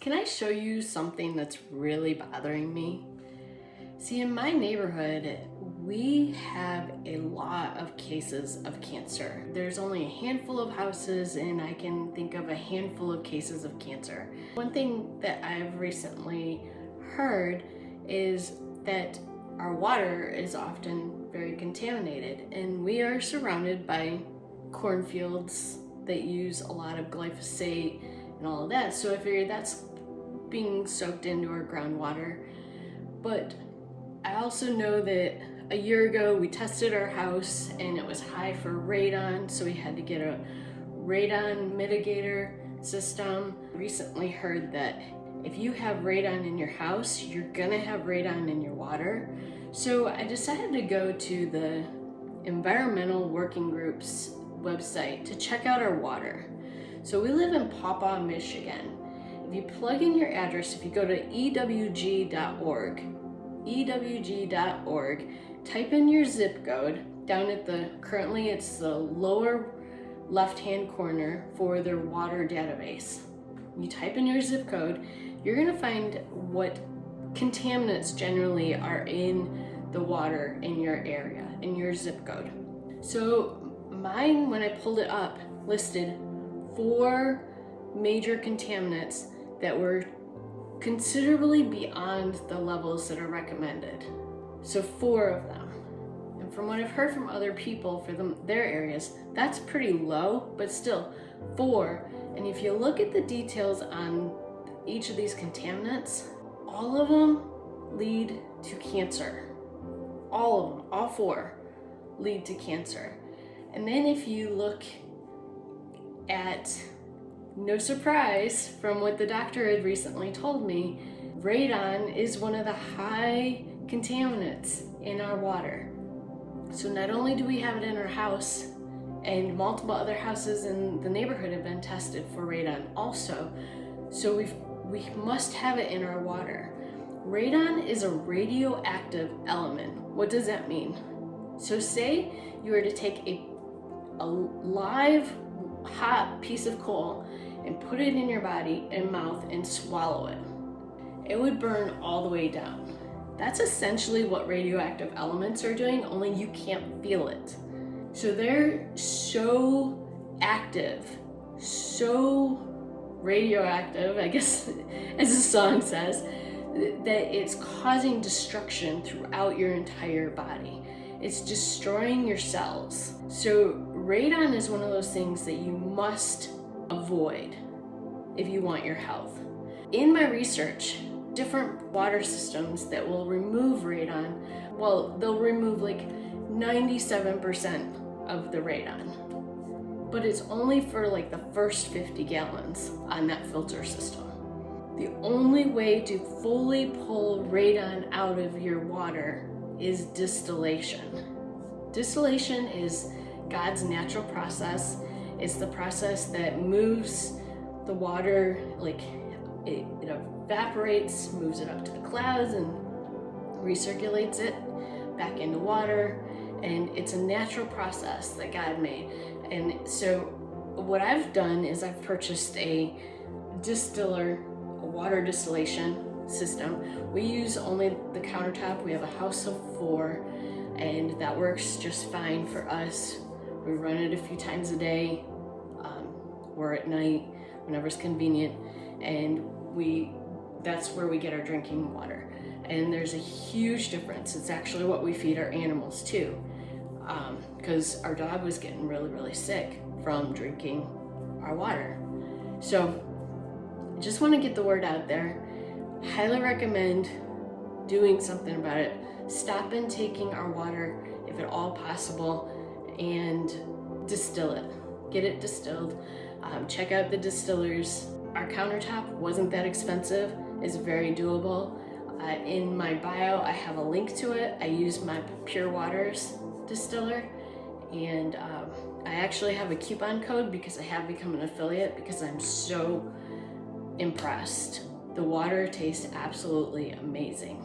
Can I show you something that's really bothering me? See, in my neighborhood, we have a lot of cases of cancer. There's only a handful of houses, and I can think of a handful of cases of cancer. One thing that I've recently heard is that our water is often very contaminated, and we are surrounded by cornfields that use a lot of glyphosate and all of that. So I figured that's being soaked into our groundwater. But I also know that a year ago we tested our house and it was high for radon, so we had to get a radon mitigator system. Recently heard that if you have radon in your house, you're gonna have radon in your water. So I decided to go to the Environmental Working Group's website to check out our water. So we live in Paw, Michigan. If you plug in your address, if you go to ewg.org, type in your zip code down at currently it's the lower left-hand corner for their water database. You type in your zip code, you're gonna find what contaminants generally are in the water in your area, in your zip code. So mine, when I pulled it up, listed 4 major contaminants that were considerably beyond the levels that are recommended. So 4 of them. And from what I've heard from other people for their areas, that's pretty low, but still 4. And if you look at the details on each of these contaminants, all of them lead to cancer. All of them, all 4 lead to cancer. And then if you look at, no surprise from what the doctor had recently told me, radon is one of the high contaminants in our water. So not only do we have it in our house, and multiple other houses in the neighborhood have been tested for radon also, so we must have it in our water. Radon is a radioactive element. What does that mean? So say you were to take a live hot piece of coal and put it in your body and mouth and swallow it. It would burn all the way down. That's essentially what radioactive elements are doing, only you can't feel it. So they're so active, so radioactive, I guess as the song says, that it's causing destruction throughout your entire body. It's destroying your cells. So radon is one of those things that you must avoid if you want your health. In my research, different water systems that will remove radon, well, they'll remove like 97% of the radon, but it's only for like the first 50 gallons on that filter system. The only way to fully pull radon out of your water is distillation. Distillation is God's natural process. It's the process that moves the water, like it evaporates, moves it up to the clouds and recirculates it back into water. And it's a natural process that God made. And so what I've done is I've purchased a water distillation system. We use only the countertop. We have a house of 4, and that works just fine for us. We run it a few times a day, or at night, whenever it's convenient, and that's where we get our drinking water. And there's a huge difference. It's actually what we feed our animals too, because our dog was getting really, really sick from drinking our water. So I just want to get the word out there. Highly recommend doing something about it. Stop in taking our water if at all possible and distill it. Get it distilled. Check out the Distillers. Our countertop wasn't that expensive. It's very doable. In my bio, I have a link to it. I use my Pure Waters distiller, and I actually have a coupon code because I have become an affiliate because I'm so impressed. The water tastes absolutely amazing.